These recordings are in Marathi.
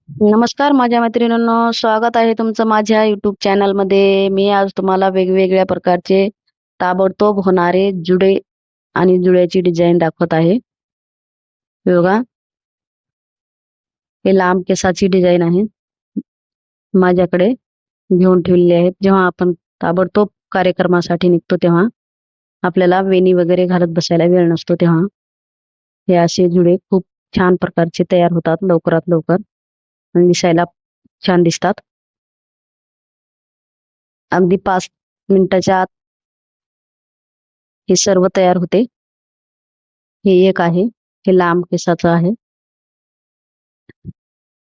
नमस्कार माझ्या मैत्रिणींनो, स्वागत आहे तुमचं माझ्या YouTube चॅनलमध्ये. मी आज तुम्हाला वेगवेगळ्या प्रकारचे ताबडतोब होणारे जुडे आणि जुड्याची डिझाईन दाखवत आहे. हे बघा, हे लांब केसाची डिझाईन आहे. माझ्याकडे घेऊन ठेवलेली आहेत. जेव्हा आपण ताबडतोब कार्यक्रमासाठी निघतो तेव्हा आपल्याला वेणी वगैरे घालत बसायला वेळ नसतो, तेव्हा हे असे जुडे खूप छान प्रकारचे तयार होतात लवकरात लवकर आणि दिसायला छान दिसतात. अगदी 5 मिनिटाच्या आत हे सर्व तयार होते. हे एक आहे, हे लांब केसाचं आहे.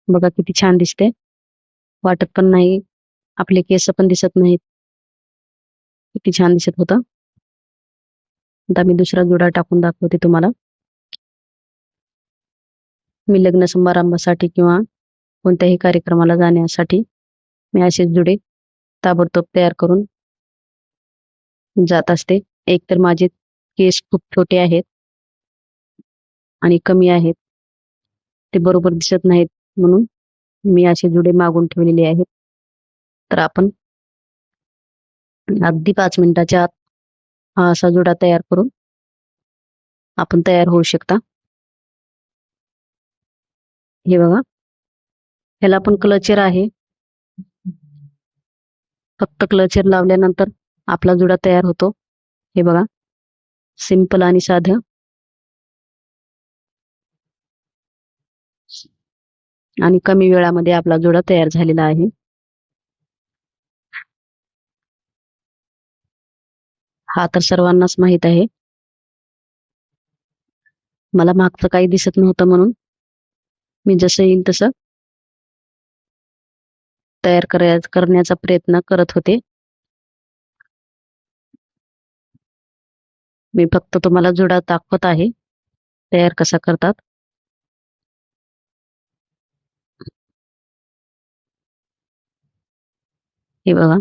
बघा किती छान दिसते, वाटत पण नाही, आपले केस पण दिसत नाहीत. किती छान दिसत होतं. आता मी दुसरा जुडा टाकून दाखवते तुम्हाला. मी लग्न समारंभासाठी किंवा कोणत्याही कार्यक्रमाला जाण्यासाठी मी असे जुडे ताबडतोब तयार करून जात असते. एक तर माझे केस खूप छोटे आहेत आणि कमी आहेत, ते बरोबर दिसत नाहीत, म्हणून मी असे जुडे मागून ठेवलेले आहेत. तर आपण अगदी 5 मिनिटाच्या आत हा असा जुडा तयार करून आपण तयार होऊ शकता. हे बघा, ह्याला पण क्लचर आहे. फक्त क्लचर लावल्यानंतर आपला जुडा तयार होतो. हे बघा, सिंपल आणि साधं आणि कमी वेळामध्ये आपला जुडा तयार झालेला आहे. हा तर सर्वांनाच माहित आहे. मला मागचं काही दिसत नव्हतं, म्हणून मी जसं येईल तसं तयार करण्याचा प्रयत्न करत होते. मी फक्त तुम्हाला जुडा दाखवत आहे, तयार कसा करतात. हे बघा,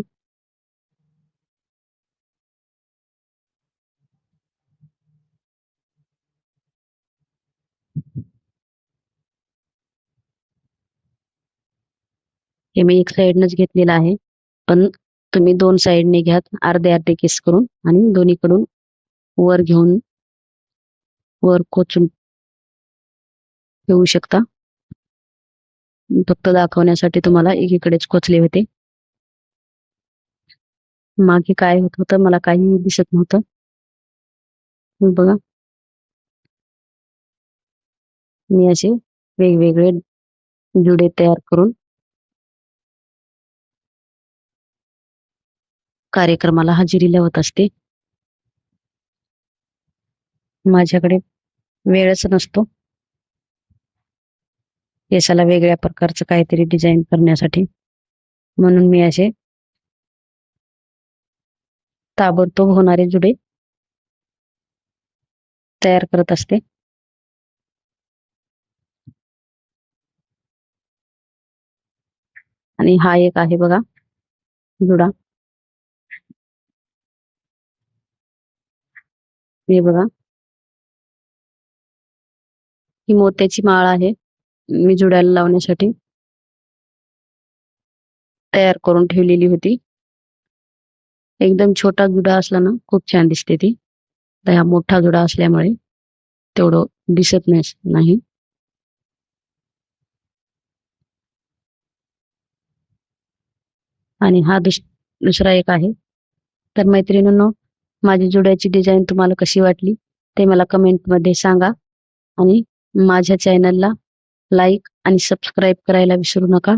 हे मी एक साइडनच घेतलेलं आहे, पण तुम्ही 2 साइडने घ्या, अर्धे अर्धे केस करून, आणि दोन्हीकडून वर घेऊन वर कोचून ठेवू शकता. फक्त दाखवण्यासाठी तुम्हाला एकीकडेच खोचले होते. मागे काय होत होतं मला काही दिसत नव्हतं. बघा, मी असे वेगवेगळे जुडे तयार करून कार्यक्रमाला हजेरी लावत असते. माझ्याकडे वेळच नसतो केसाला वेगळ्या प्रकारचं काहीतरी डिझाईन करण्यासाठी, म्हणून मी असे ताबडतोब होणारे जुडे तयार करत असते. आणि हा एक आहे बघा जुडा. हे बघा, ही मोत्याची माळ आहे. मी जुड्याला लावण्यासाठी तयार करून ठेवलेली होती. एकदम छोटा जुडा असला ना खूप छान दिसते ती. तर हा मोठा जुडा असल्यामुळे तेवढं दिसत नाही. आणि हा दुसरा एक आहे. तर मैत्रिणींनो, माझी जुड्याची डिझाईन तुम्हाला कशी वाटली ते मला कमेंटमध्ये सांगा, आणि माझ्या चॅनलला लाईक आणि सबस्क्राईब करायला विसरू नका.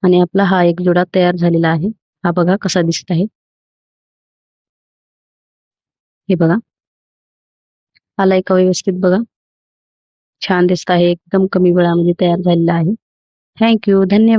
आणि आपला हा एक जुडा तयार झालेला आहे. हा बघा कसा दिसत आहे. हे बघा, आलाय का व्यवस्थित? बघा, छान दिसत आहे. एकदम कमी वेळामध्ये तयार झालेला आहे. थँक्यू, धन्यवाद.